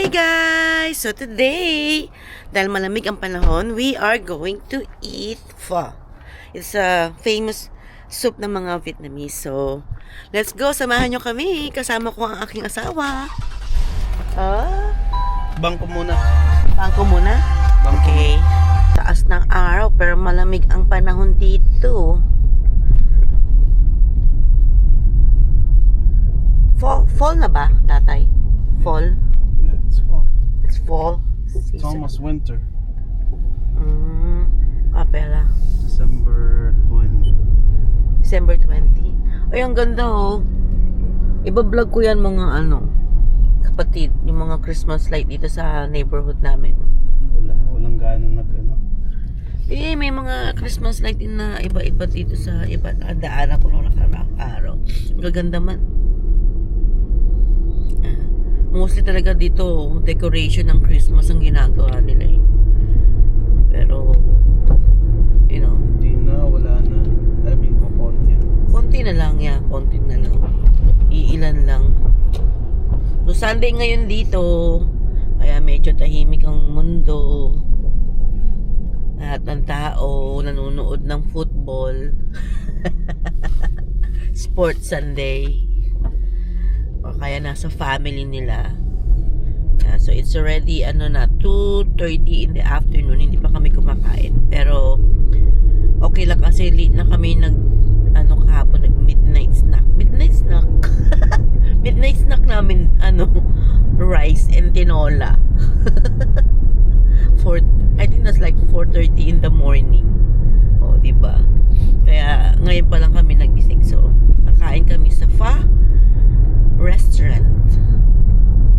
Hey guys! So today, dahil malamig ang panahon, we are going to eat pho. It's a famous soup ng mga Vietnamese. So, let's go! Samahan nyo kami. Kasama ko ang aking asawa. Bangko muna. Bangko muna? Bangko. Okay. Taas ng araw pero malamig ang panahon dito. Fall na ba, tatay? Fall? Yeah, it's fall. It's fall It's season. almost winter. Kapela. December 20. December 20. Ay, ang ganda oh. Iba-vlog ko yan mga kapatid, yung mga Christmas light dito sa neighborhood namin. Walang gano'n Eh, may mga Christmas light din na iba-iba dito sa iba. Nakadaanan ko nung nakaraang araw. Ang gaganda man. Mostly talaga dito, decoration ng Christmas ang ginagawa nila eh. Pero, Hindi na, wala na. I mean, kukonti. konti na lang yan. Konti na lang. Iilan lang. So, Sunday ngayon dito, kaya medyo tahimik ang mundo. Lahat ng tao nanonood ng football. Sports Sunday. O kaya nasa family nila. So it's already 2:30 in the afternoon. Hindi pa kami kumakain. Pero okay lang kasi late na kami kahapon nag midnight snack. Midnight snack namin rice and tinola. I think that's like 4:30 in the morning. O, di ba? Kaya ngayon pa lang kami nagising. So kakain kami sa pho restaurant.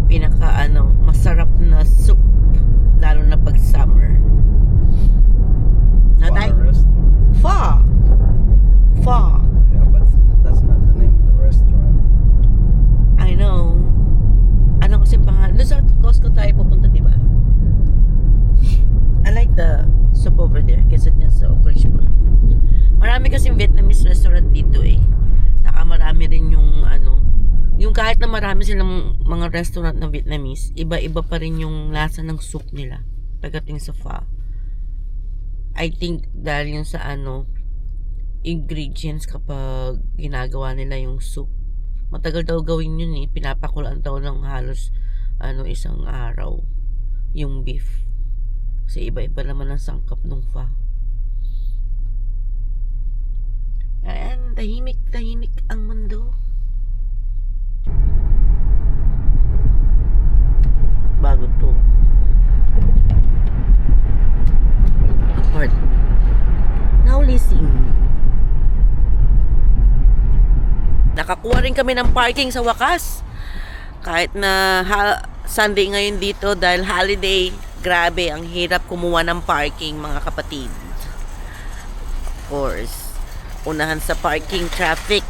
Pinaka masarap na soup, lalo na pag summer. Natay? Restaurant. Pho. Yeah, but that's not the name of the restaurant. I know. Ano kasi pangalan? Doon sa Costco tayo pupunta, di ba? I like the soup over there kesa dyan sa Okrishma. Marami kasing Vietnamese restaurant dito eh. Saka marami rin yung yung kahit na marami silang mga restaurant na Vietnamese, iba-iba pa rin yung lasa ng soup nila pagdating sa pho. I think dahil yung sa ingredients kapag ginagawa nila yung soup. Matagal daw gawin yun eh. Pinapakulaan daw ng halos isang araw yung beef. Kasi iba-iba naman ang sangkap ng pho. Ayan, tahimik ang mundo. Bago to. Apart. Now listen. Nakakuha rin kami ng parking sa wakas. Kahit na Sunday ngayon dito dahil holiday, grabe, ang hirap kumuha ng parking mga kapatid. Of course, unahan sa parking traffic.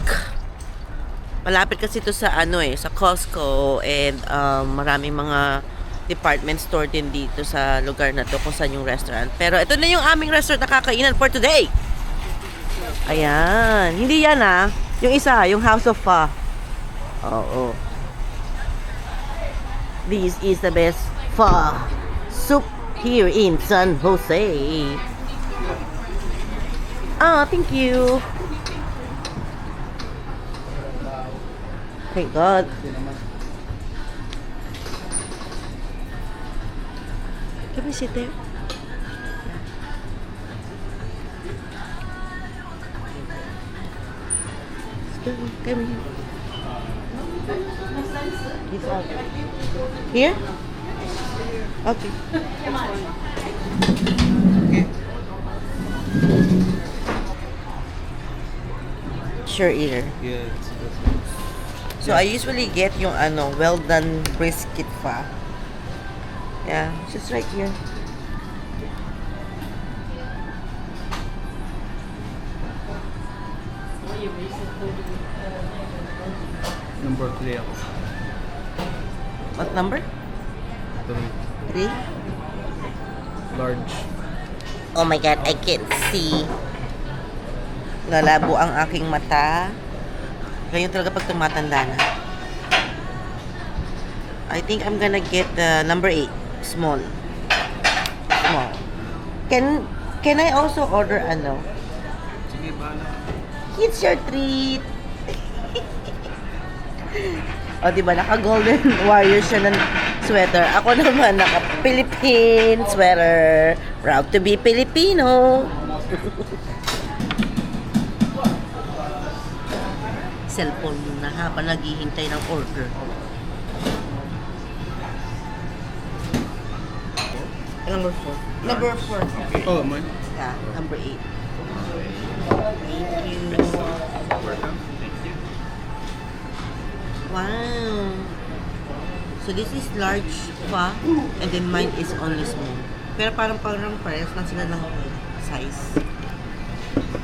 Malapit kasi ito sa sa Costco and maraming mga department store din dito sa lugar na to kung saan yung restaurant. Pero ito na yung aming restaurant na kakainan for today. Ayan. Hindi yan yung isa, yung House of Pho. Oo. This is the best pho soup here in San Jose. Thank you. Thank God. Can we sit there? Come here. It's out. Here? Okay. Sure eater. Yeah, So I usually get yung well done brisket pho. Yeah, just right here. number 3 ako. What number? 3. 3? Large. Oh my God, I can't see. Lalabo ang aking mata. Ganyan talaga pag tumatanda na. I think I'm gonna get the number 8, small. Small. Can I also order ano? Sige, bahala. It's your treat. O, diba, naka-golden warrior siya ng sweater. Ako naman, naka-Philippine sweater. Proud to be Filipino. Cellphone muna habang naghihintay ng order. Number 4. Number 4. Oh, mine. Yeah, number 8. Thank you. Wow. So this is large pa and then mine is only small. Pero parang parehas lang sila ng size.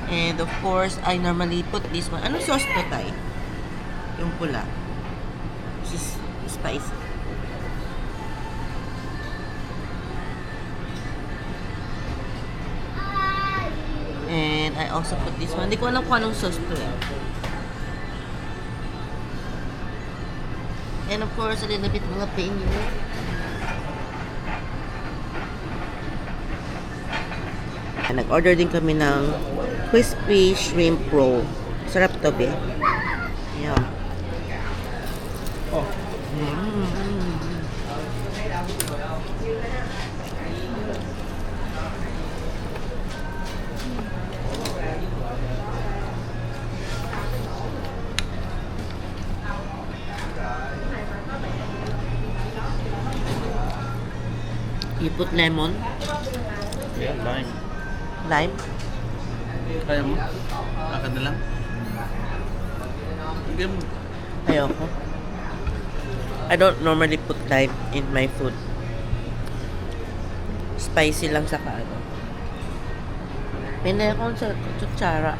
And of course, I normally put this one. Anong sauce to, Tay? Yung pula. This is spicy. And I also put this one. Hindi ko alam kung anong sauce to eh. And of course, a little bit mga penyo. Nag-order din kami ng crispy shrimp roll. Sarap to, be. Ayan. Oh. You put lemon, Yeah, lime. lime. Kaya mo? Lakad na lang. Hindi mo. Ayoko. I don't normally put lime in my food. Spicy lang sa ano. Pinay akong sa kutsara.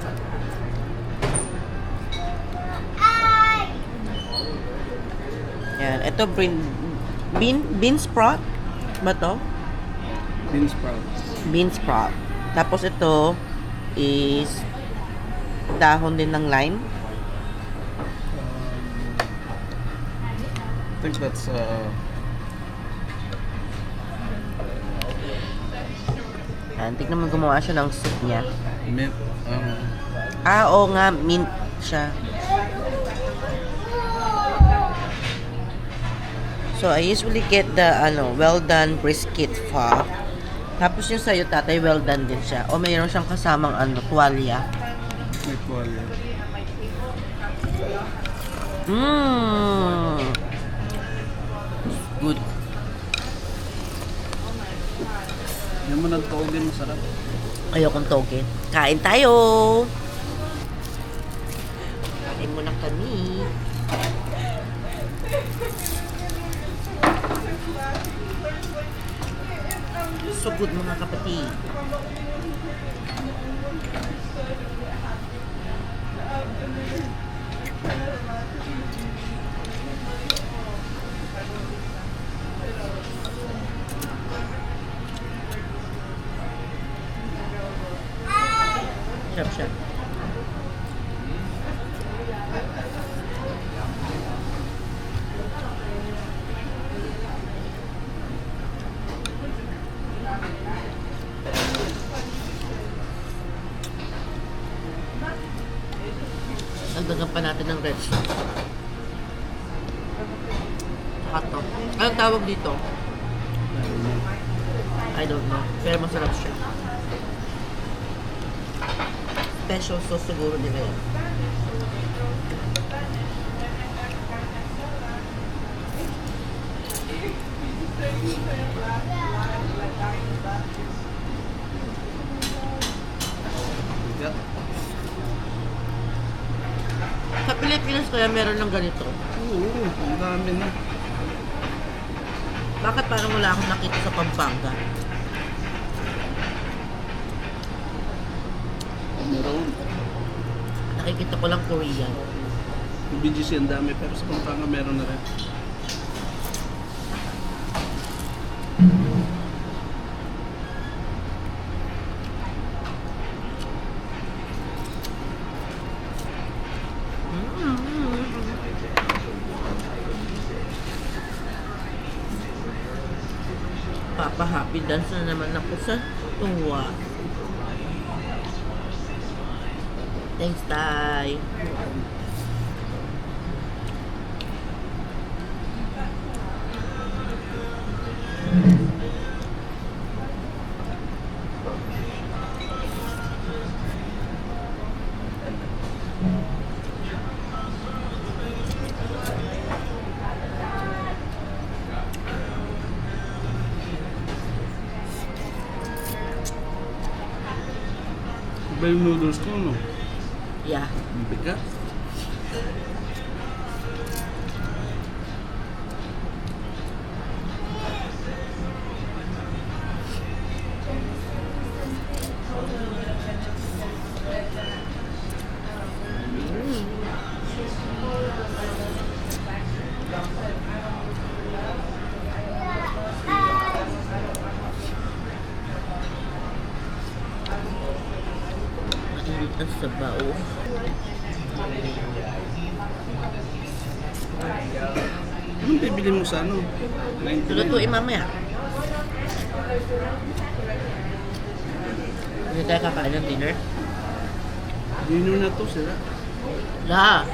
Yan. Ito, bean sprout ba to? Bean sprouts. Bean sprout. Tapos ito is dahon din ng lime. I think that's Yan. Tignan mo gumawa siya ng soup niya. mint. Oo nga, mint siya. So, I usually get the, well done brisket pho. Tapos yung sa'yo, tatay, well done din siya. O mayroon siyang kasamang, tuwalya. May tuwalya. Good. Yan mo ng toge, masarap. Ayokong toge. Kain tayo! Kain muna kami. So good, mga kapatid. Sarap siya. Dagdagan pa natin ng red sauce. Saka to. Anong tawag dito? I don't know. Pero masarap siya. Special sauce siguro nila yun. Yeah. Sa Pilipinas kaya meron ng ganito. Oo, ang dami na. Bakit parang wala akong nakita sa Pampanga? Meron. Nakikita ko lang Korean. Yung BGC ang dami, pero sa Pampanga meron na rin. Magpapa-happy dance na naman ako sa tuwa. Thanks, Tay. Iba yung noodles ko, no? Yeah. Ang bigat. Mainit ang sabaw. Anong bibili mo sa ano? 99. Lutuin mamaya. Hindi tayo kakain ng dinner? Dinner na to sila. La!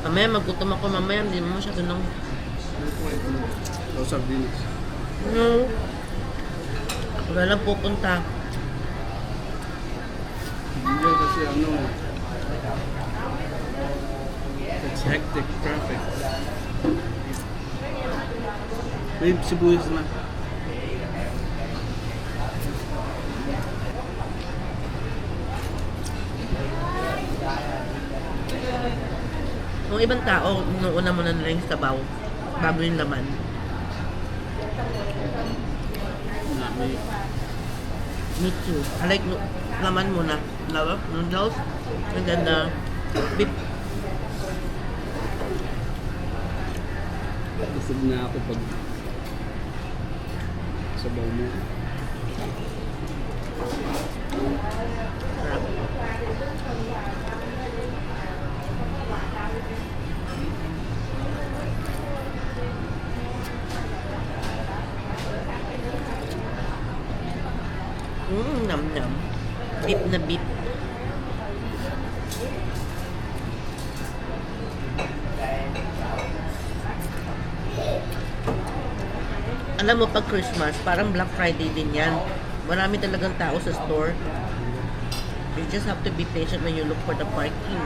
Mamaya magutom ako mamaya. Hindi mo masyado ng... O sardinas. No. Wala lang pupunta. Hindi kasi ano. It's hectic traffic. May sibuyas na. Yung ibang tao, inuuna mo na nila yung sabaw bago yung laman. May Me too. I like laman muna. Love noodles. And then beef. busog na ako pag sabaw mo. Sarap. Nam nam. Beef na beef. Alam mo, pag Christmas, parang Black Friday din yan. Marami talagang tao sa store. You just have to be patient when you look for the parking.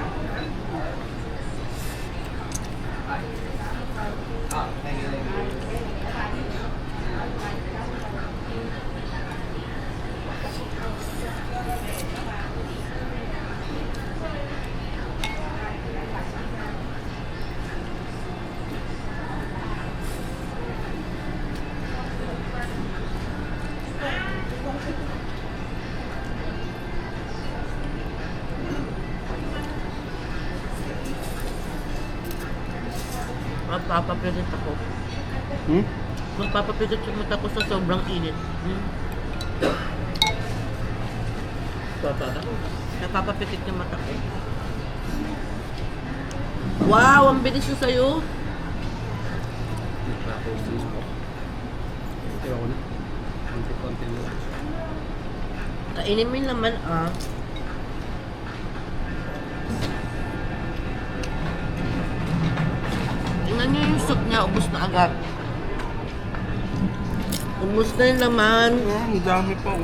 Magpapapilit ako. Magpapapilit yung mata ko sa sobrang init. Napapapilit yung mata ko. Wow! Ang bilis na sa'yo! Nagpa-postings ko. Kaya ako na. Konti-konti lang. Kainin mo yung laman, ah. Tingnan niyo yung soup niya, ubos na agad. Ubos na yung laman. Ang dami pa.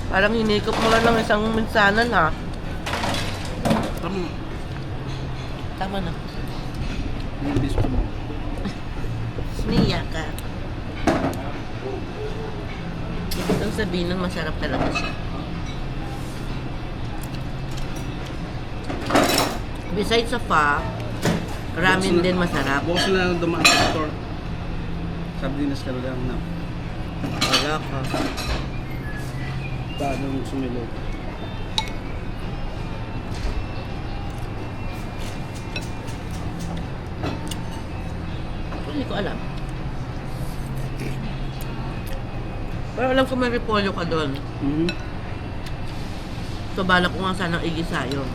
Parang hinikop mo lang ng isang minsanan, ha? Tama. Tama na. Yung gusto mo. Niya ka. Ibig kong sabihin nun, masarap talaga siya. Besides sa pho, ramen din masarap. Bukas na lang dumaan sa store. Sardinas ka lang na. Wala ka. Paano sumilo? Hindi ko alam. Pero alam ko may repolyo ka doon. So balak ko nga sanang igisa yun.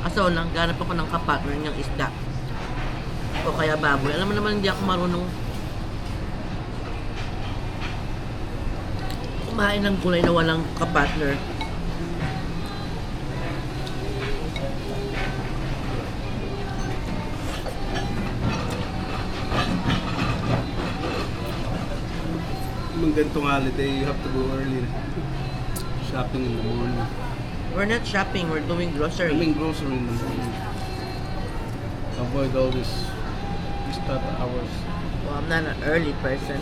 Kaso lang, ganap ako ng kapartner niyang isda. O kaya baboy. Alam mo naman hindi ako marunong kumain ng gulay na walang kapartner. Mang ganitong holiday, you have to go early. Shopping in the morning. We're not shopping, we're doing grocery. I mean grocery in the morning. Avoid all this type of hours. Well, I'm not an early person.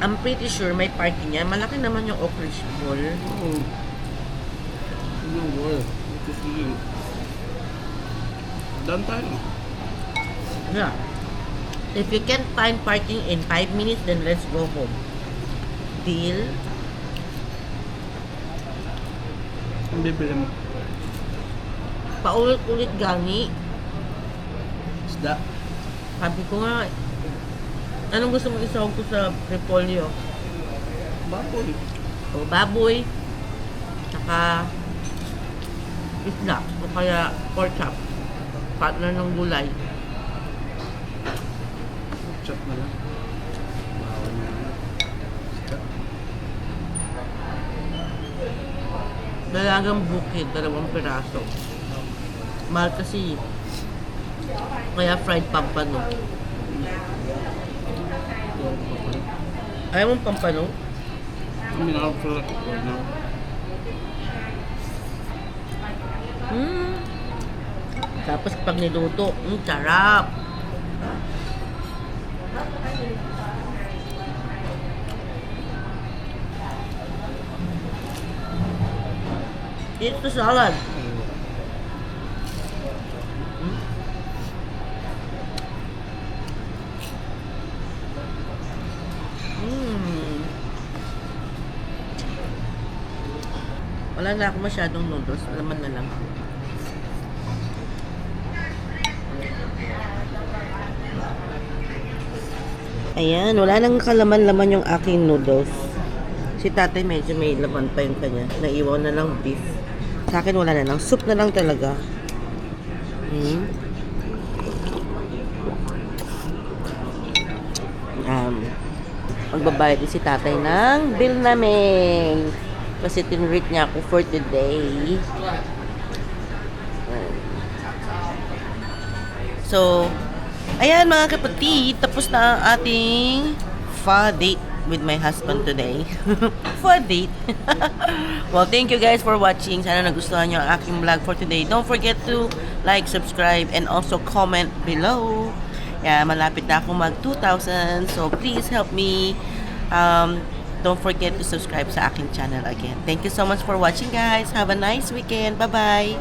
I'm pretty sure may parking yan. Malaki naman yung Oak Ridge Mall. Oh. No worry. Just eating. Done tayo. Yeah. If you can't find parking in 5 minutes, then let's go home. Deal? Ang bibili mo? Paulit-ulit gani. Isda. Sabi ko nga, anong gusto mong isahog ko sa repolyo? Baboy. O baboy, saka isda, o kaya pork chop. Partner ng gulay. Chop na lang. Bawal na lang. Isda. Dalagang bukid, 2 piraso. Mahal kasi. Kaya fried pampano. Ayaw mong pampano? I mean, I don't feel like it right now. Tapos pag niluto, sarap. Eat the salad. Wala na ako masyadong noodles. Laman na lang. Ayan, wala nang kalaman-laman yung aking noodles. Si tatay medyo may laman pa yung kanya. Naiwan na lang beef. Sa akin wala na lang. Soup na lang talaga. Magbabayad din si tatay ng bill namin. Kasi tinreat niya ako for today. So, ayan mga kapatid, tapos na ang ating pho date with my husband today. Pho date. Well, thank you guys for watching. Sana nagustuhan nyo ang aking vlog for today. Don't forget to like, subscribe, and also comment below. Yeah, malapit na ako mag 2,000. So, please help me. Don't forget to subscribe sa aking channel again. Thank you so much for watching, guys. Have a nice weekend. Bye-bye.